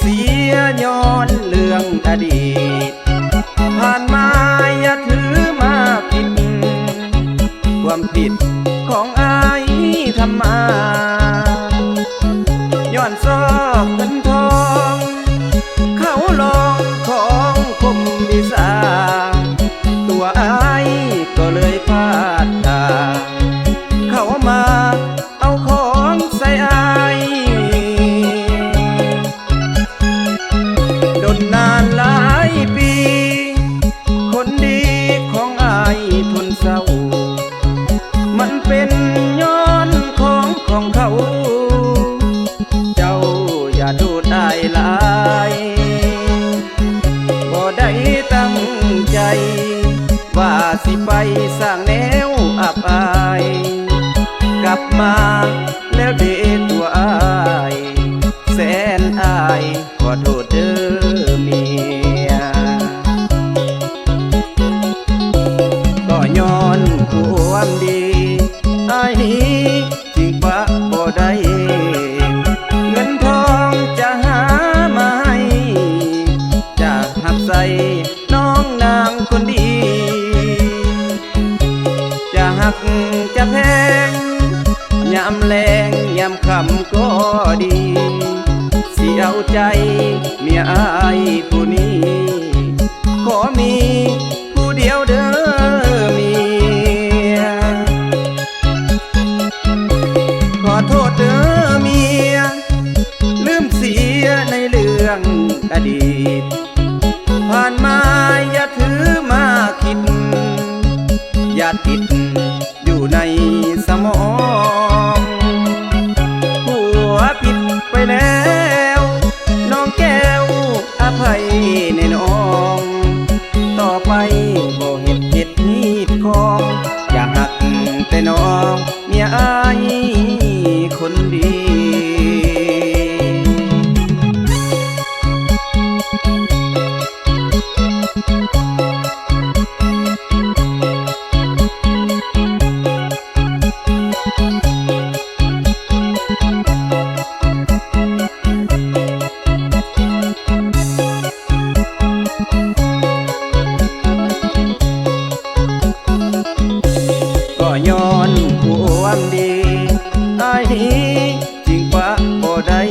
เสียย้อนเรื่องอดีตผ่านมาอย่าถือมาผิดความผิดของอายทำมาย้อนซอกเงินทองเขาลองของคมวิสาตัวอายก็เลยพลาดทางเขามาเอาของใส่อายนานหลายปีคนดีของอายทนเศร้ามันเป็นย้อนของเขาเจ้าอย่าโทษอายหลายบ่ได้ตั้งใจว่าสิไปสร้างแนวอับอายกลับมาแล้วเดตัวอายแสนอายขอโทษเด้อเมียก็ย้อนความดีอายนี้จึงปะบ่ได้เงินทองจะหามาให้จะหักใส่น้องนางคนดีจะหักจะแพงยามแรงยามค่ำก็ดีสิเอาใจเมียอายผู้นี้ขอมีผู้เดียวเด้อเมียขอโทษเด้อเมียลืมเสียในเรื่องอดีตผ่านมาอย่าถือมาคิดอย่าติดอยู่ในสมองหัวผิดไปแล้วน้องแก้วอภัยในน้องต่อไปบ่เห็นผิดนิดของอย่าหักแต่น้องเมียอายคนดีย้อนความดีอายนี้จริงปะบ่ได้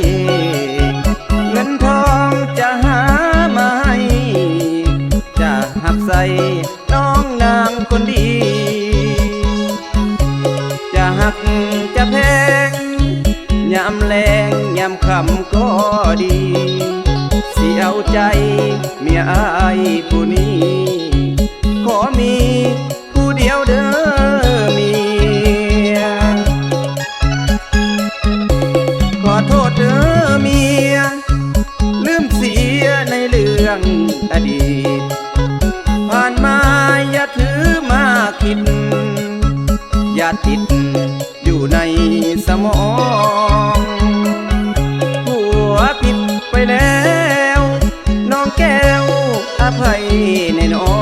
เงินทองจะหามาให้จะหักใส่น้องนางคนดีจะหักจะแพงยามแรงยามค่ำก็ดีสิเอาใจเมียอายผู้นี้ขอมีผู้เดียวเด้อขอโทษเด้อเมียลืมเสียในเรื่องอดีตผ่านมาอย่าถือมาคิดอย่าติดอยู่ในสมองหัวผิดไปแล้วน้องแก้วอภัยในน้อง